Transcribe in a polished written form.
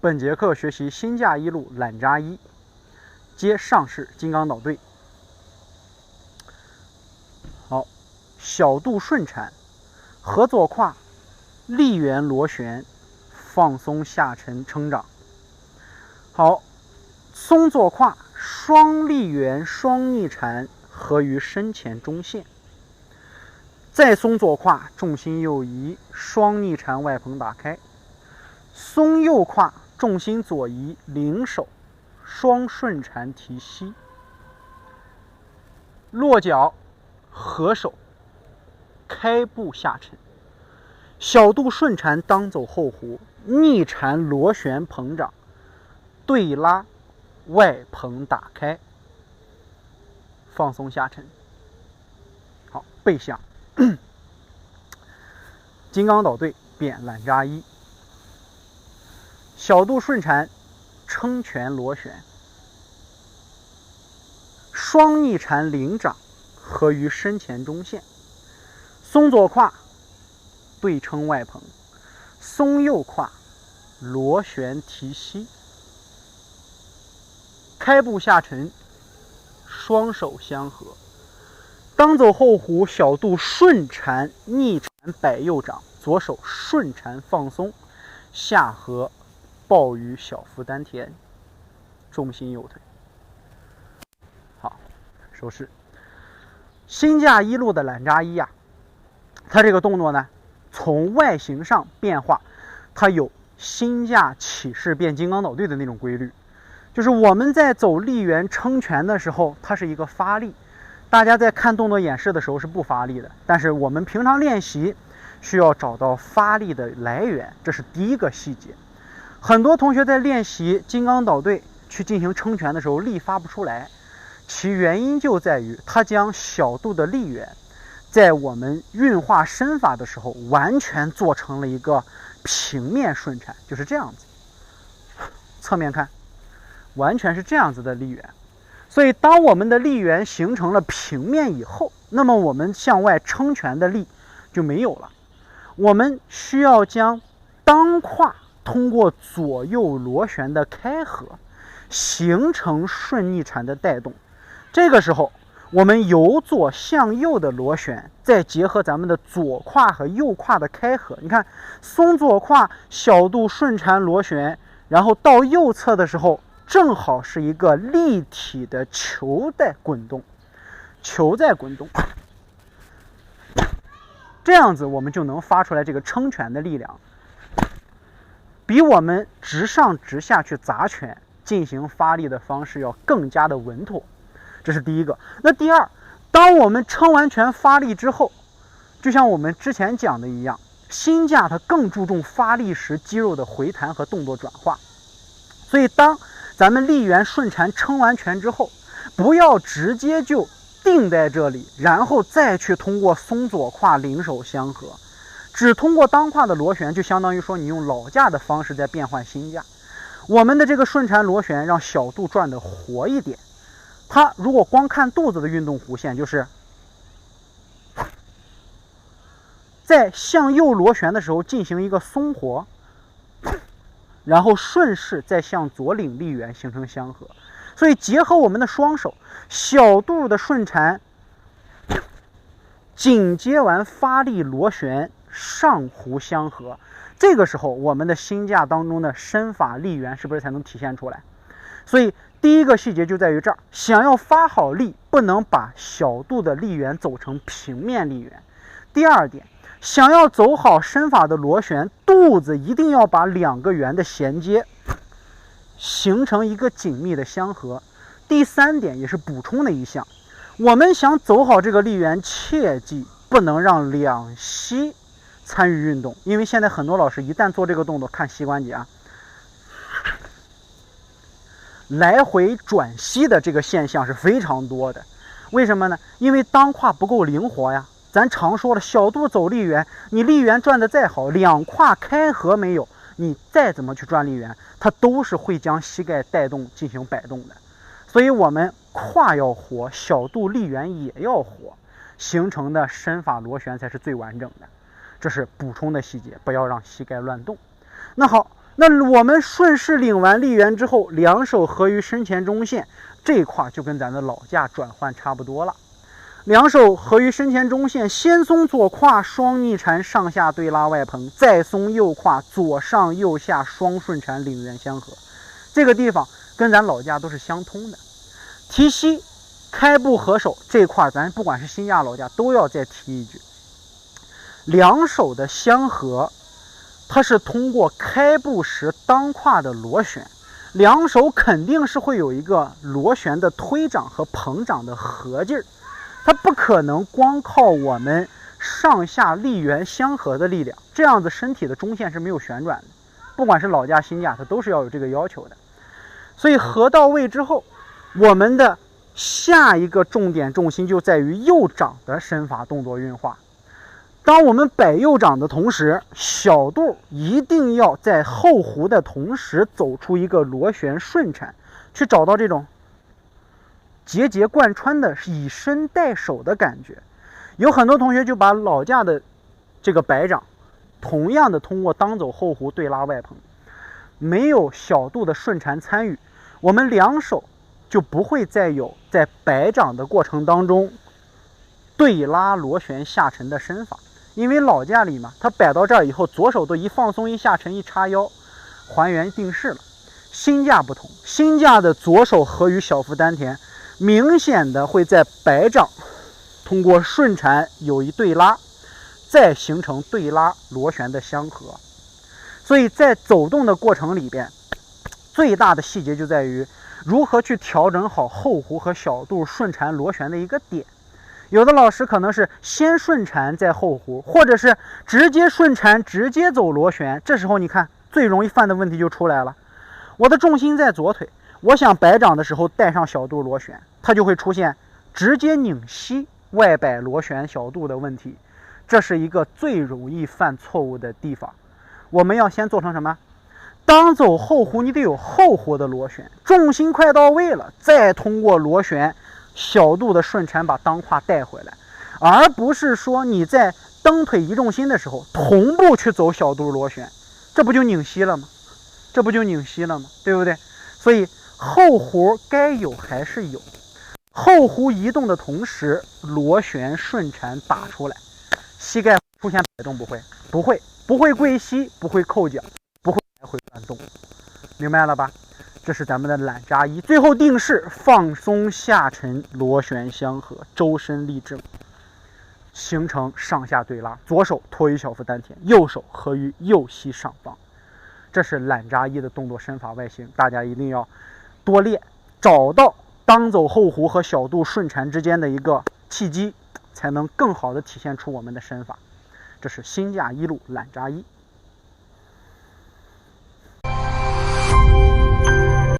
本节课学习新架一路懒扎一，接上式金刚捣对。好，小肚顺产，合左胯，立圆螺旋，放松下沉撑掌。好，松左胯，双立圆，双逆缠，合于身前中线。再松左胯，重心右移，双逆缠外蓬打开。松右胯，重心左移，领手，双顺缠提膝。落脚，合手，开步下沉。小肚顺缠，当走后弧，逆缠螺旋膨胀，对拉，外蓬打开，放松下沉。好，背向金刚捣对，变懒扎一。小肚顺缠，撑拳螺旋，双逆缠领掌，合于身前中线。松左胯，对撑外蓬，松右胯，螺旋提膝。开步下沉，双手相合，当走后弧，小肚顺缠逆缠摆右掌，左手顺缠放松，下合抱于小腹丹田，重心右腿。好，手势。新架一路的懒扎一啊，它这个动作呢，从外形上变化，它有新架起势变金刚捣对的那种规律。就是我们在走立圆撑拳的时候，它是一个发力，大家在看动作演示的时候是不发力的，但是我们平常练习需要找到发力的来源，这是第一个细节。很多同学在练习金刚捣对去进行撑拳的时候力发不出来，其原因就在于他将小肚的力圆在我们运化身法的时候完全做成了一个平面顺缠，就是这样子，侧面看完全是这样子的力圆。所以当我们的力圆形成了平面以后，那么我们向外撑拳的力就没有了。我们需要将当胯通过左右螺旋的开合，形成顺逆缠的带动。这个时候我们由左向右的螺旋，再结合咱们的左胯和右胯的开合，你看松左胯，小肚顺缠螺旋，然后到右侧的时候正好是一个立体的球在滚动，球在滚动，这样子我们就能发出来这个撑拳的力量，比我们直上直下去砸拳进行发力的方式要更加的稳妥。这是第一个。那第二，当我们撑完拳发力之后，就像我们之前讲的一样，新架它更注重发力时肌肉的回弹和动作转化。所以当咱们立圆顺缠撑完拳之后，不要直接就定在这里，然后再去通过松左胯领手相合，只通过当胯的螺旋，就相当于说你用老架的方式在变换新架。我们的这个顺缠螺旋让小肚转得活一点，它如果光看肚子的运动弧线，就是在向右螺旋的时候进行一个松活，然后顺势再向左领立圆形成相合。所以结合我们的双手，小肚的顺缠紧接完发力螺旋，上弧相合，这个时候我们的新架当中的身法力圆是不是才能体现出来？所以第一个细节就在于这儿，想要发好力，不能把小肚的力圆走成平面力圆。第二点，想要走好身法的螺旋，肚子一定要把两个圆的衔接形成一个紧密的相合。第三点也是补充的一项，我们想走好这个力圆，切记不能让两膝参与运动，因为现在很多老师一旦做这个动作，看膝关节啊，来回转膝的这个现象是非常多的。为什么呢？因为当胯不够灵活呀。咱常说了，小肚走力圆，你力圆转得再好，两胯开合没有，你再怎么去转力圆，它都是会将膝盖带动进行摆动的。所以我们胯要活，小肚力圆也要活，形成的身法螺旋才是最完整的。这是补充的细节，不要让膝盖乱动。那好，那我们顺势领完力圆之后，两手合于身前中线，这一块就跟咱的老架转换差不多了。两手合于身前中线，先松左胯双逆缠上下对拉外蓬，再松右胯左上右下双顺缠领圆相合。这个地方跟咱老架都是相通的。提膝开步合手这块，咱不管是新架老架都要再提一句，两手的相合，它是通过开步时当胯的螺旋，两手肯定是会有一个螺旋的推掌和捧掌的合劲儿。它不可能光靠我们上下力圆相合的力量，这样子身体的中线是没有旋转的。不管是老架新架，它都是要有这个要求的。所以合到位之后，我们的下一个重点重心就在于右掌的身法动作运化。当我们摆右掌的同时，小肚一定要在后弧的同时走出一个螺旋顺缠，去找到这种节节贯穿的以身带手的感觉。有很多同学就把老架的这个摆掌同样的通过当走后弧对拉外蓬，没有小肚的顺缠参与，我们两手就不会再有在摆掌的过程当中对拉螺旋下沉的身法。因为老架里嘛，它摆到这儿以后，左手都一放松一下沉一叉腰，还原定势了。新架不同，新架的左手合于小腹丹田，明显的会在摆掌通过顺缠有一对拉，再形成对拉螺旋的相合。所以在走动的过程里边，最大的细节就在于如何去调整好后弧和小肚顺缠螺旋的一个点。有的老师可能是先顺缠再后弧，或者是直接顺缠直接走螺旋，这时候你看最容易犯的问题就出来了。我的重心在左腿，我想摆掌的时候带上小肚螺旋，它就会出现直接拧膝外摆螺旋小肚的问题，这是一个最容易犯错误的地方。我们要先做成什么？当走后弧，你得有后弧的螺旋，重心快到位了，再通过螺旋小肚的顺缠把当胯带回来，而不是说你在蹬腿移重心的时候同步去走小肚螺旋，这不就拧膝了吗？这不就拧膝了吗？对不对？所以后弧该有还是有，后弧移动的同时螺旋顺缠打出来，膝盖出现摆动不会？不会跪膝，不会扣脚，不会来回转动，明白了吧？这是咱们的懒扎一，最后定势放松下沉，螺旋相合，周身立正，形成上下对拉，左手托于小腹丹田，右手合于右膝上方。这是懒扎一的动作身法外形，大家一定要多练，找到当走后弧和小肚顺缠之间的一个契机，才能更好的体现出我们的身法。这是新架一路懒扎一。